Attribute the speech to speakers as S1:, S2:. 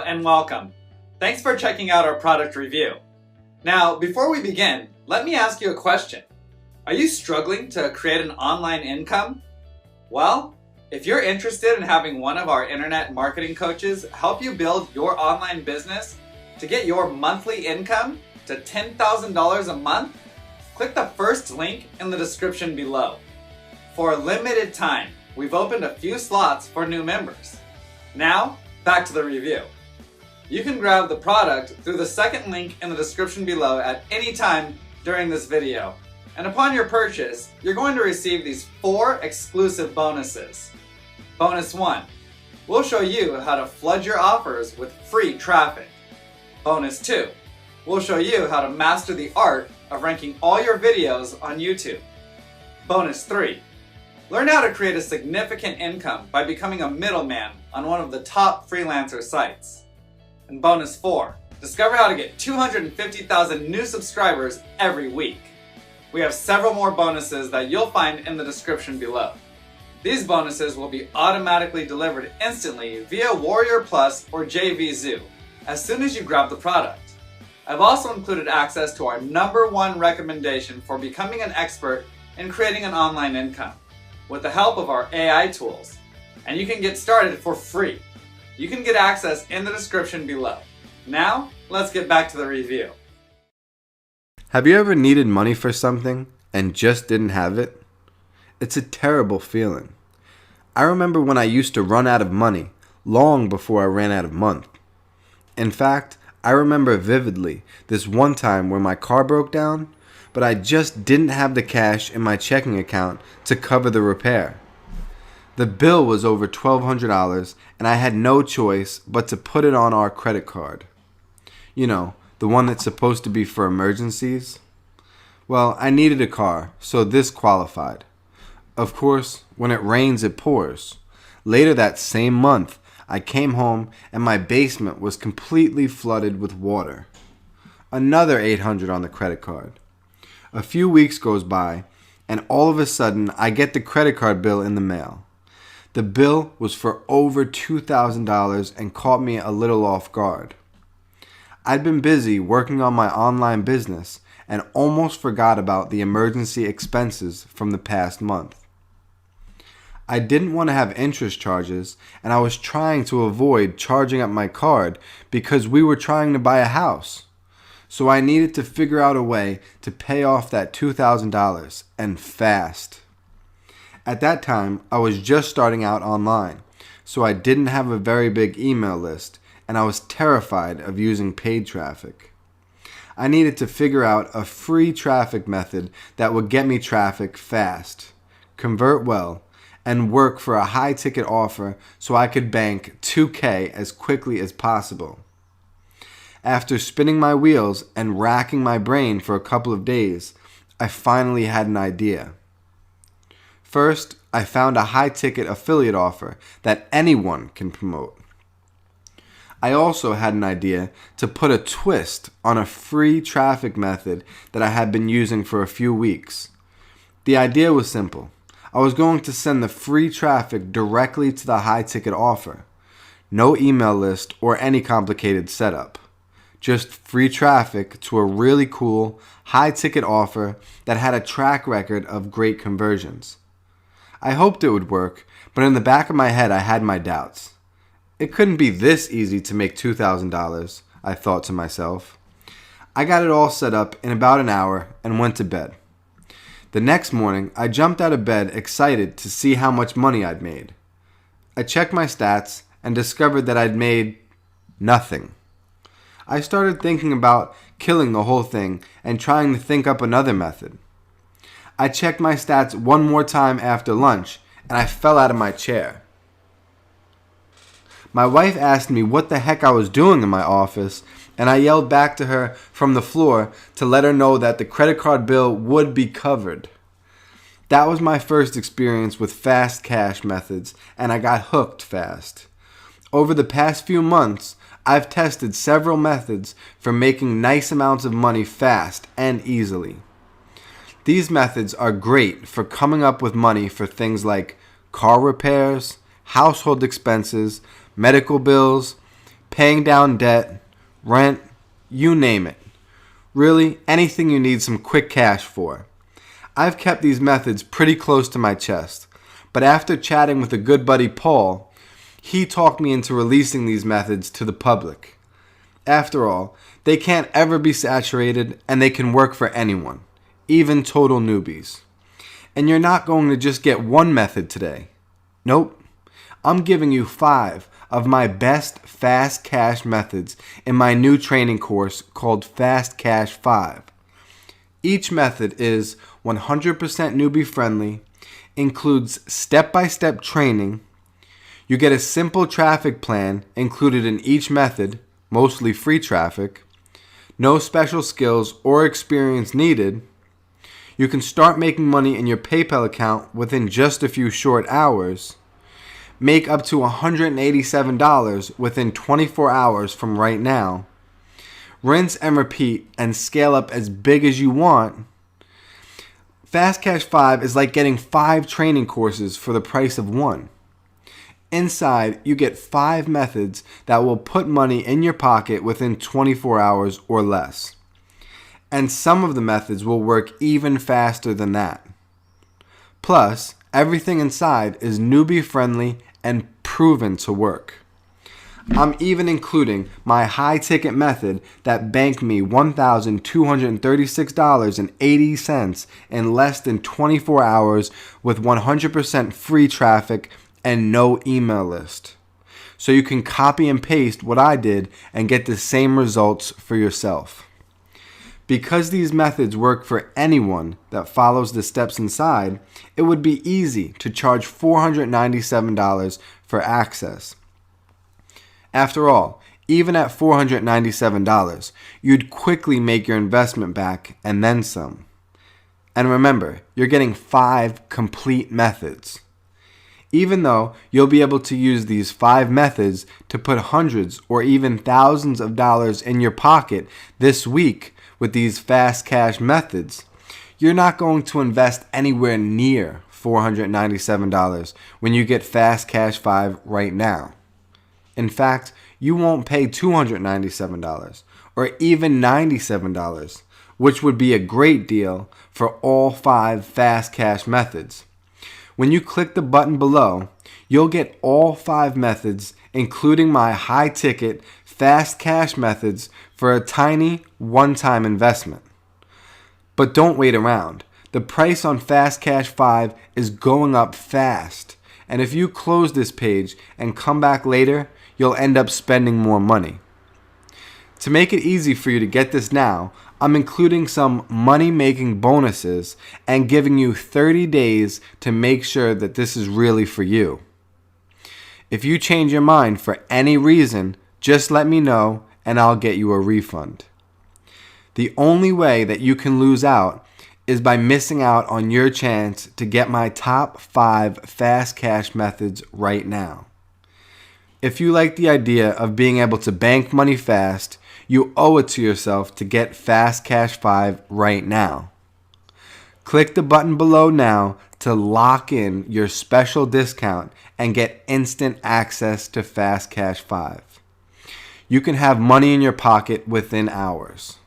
S1: and welcome. Thanks for checking out our product review. Now, before we begin, let me ask you a question. Are you struggling to create an online income? Well, if you're interested in having one of our internet marketing coaches help you build your online business to get your monthly income to $10,000 a month, click the first link in the description below. For a limited time, we've opened a few slots for new members. Now, back to the review. You can grab the product through the second link in the description below at any time during this video. And upon your purchase, you're going to receive these 4 exclusive bonuses. Bonus 1, we'll show you how to flood your offers with free traffic. Bonus 2, we'll show you how to master the art of ranking all your videos on YouTube. Bonus 3, learn how to create a significant income by becoming a middleman on one of the top freelancer sites. And bonus 4, discover how to get 250,000 new subscribers every week. We have several more bonuses that you'll find in the description below. These bonuses will be automatically delivered instantly via Warrior Plus or JVZoo as soon as you grab the product. I've also included access to our #1 recommendation for becoming an expert in creating an online income with the help of our AI tools. And you can get started for free. You can get access in the description below. Now, let's get back to the review.
S2: Have you ever needed money for something and just didn't have it? It's a terrible feeling. I remember when I used to run out of money long before I ran out of money. In fact, I remember vividly this one time where my car broke down, but I just didn't have the cash in my checking account to cover the repair. The bill was over $1,200 and I had no choice but to put it on our credit card. You know, the one that's supposed to be for emergencies. Well, I needed a car, so this qualified. Of course, when it rains, it pours. Later that same month, I came home and my basement was completely flooded with water. Another $800 on the credit card. A few weeks goes by, and all of a sudden, I get the credit card bill in the mail. The bill was for over $2,000 and caught me a little off guard. I'd been busy working on my online business and almost forgot about the emergency expenses from the past month. I didn't want to have interest charges, and I was trying to avoid charging up my card because we were trying to buy a house. So I needed to figure out a way to pay off that $2,000, and fast. At that time, I was just starting out online, so I didn't have a very big email list, and I was terrified of using paid traffic. I needed to figure out a free traffic method that would get me traffic fast, convert well, and work for a high-ticket offer so I could bank $2,000 as quickly as possible. After spinning my wheels and racking my brain for a couple of days, I finally had an idea. First, I found a high-ticket affiliate offer that anyone can promote. I also had an idea to put a twist on a free traffic method that I had been using for a few weeks. The idea was simple. I was going to send the free traffic directly to the high-ticket offer. No email list or any complicated setup. Just free traffic to a really cool, high-ticket offer that had a track record of great conversions. I hoped it would work, but in the back of my head I had my doubts. It couldn't be this easy to make $2,000, I thought to myself. I got it all set up in about an hour and went to bed. The next morning, I jumped out of bed excited to see how much money I'd made. I checked my stats and discovered that I'd made nothing. I started thinking about killing the whole thing and trying to think up another method. I checked my stats one more time after lunch, and I fell out of my chair. My wife asked me what the heck I was doing in my office, and I yelled back to her from the floor to let her know that the credit card bill would be covered. That was my first experience with fast cash methods, and I got hooked fast. Over the past few months, I've tested several methods for making nice amounts of money fast and easily. These methods are great for coming up with money for things like car repairs, household expenses, medical bills, paying down debt, rent, you name it. Really, anything you need some quick cash for. I've kept these methods pretty close to my chest, but after chatting with a good buddy Paul, he talked me into releasing these methods to the public. After all, they can't ever be saturated and they can work for anyone, even total newbies. And you're not going to just get one method today. Nope. I'm giving you 5 of my best fast cash methods in my new training course called Fast Cash 5. Each method is 100% newbie friendly, includes step-by-step training. You get a simple traffic plan included in each method, mostly free traffic. No special skills or experience needed. You can start making money in your PayPal account within just a few short hours. Make up to $187 within 24 hours from right now. Rinse and repeat and scale up as big as you want. Fast Cash 5 is like getting 5 training courses for the price of one. Inside, you get 5 methods that will put money in your pocket within 24 hours or less. And some of the methods will work even faster than that. Plus, everything inside is newbie friendly and proven to work. I'm even including my high-ticket method that banked me $1,236.80 in less than 24 hours with 100% free traffic and no email list. So you can copy and paste what I did and get the same results for yourself. Because these methods work for anyone that follows the steps inside, it would be easy to charge $497 for access. After all, even at $497, you'd quickly make your investment back and then some. And remember, you're getting 5 complete methods. Even though you'll be able to use these 5 methods to put hundreds or even thousands of dollars in your pocket this week with these fast cash methods, you're not going to invest anywhere near $497 when you get Fast Cash 5 right now. In fact, you won't pay $297 or even $97, which would be a great deal for all 5 fast cash methods. When you click the button below, you'll get all 5 methods, including my high-ticket fast cash methods for a tiny one-time investment. But don't wait around. The price on Fast Cash 5 is going up fast, and if you close this page and come back later, you'll end up spending more money. To make it easy for you to get this now, I'm including some money-making bonuses and giving you 30 days to make sure that this is really for you. If you change your mind for any reason, just let me know and I'll get you a refund. The only way that you can lose out is by missing out on your chance to get my top 5 fast cash methods right now. If you like the idea of being able to bank money fast, you owe it to yourself to get Fast Cash 5 right now. Click the button below now to lock in your special discount and get instant access to Fast Cash 5. You can have money in your pocket within hours.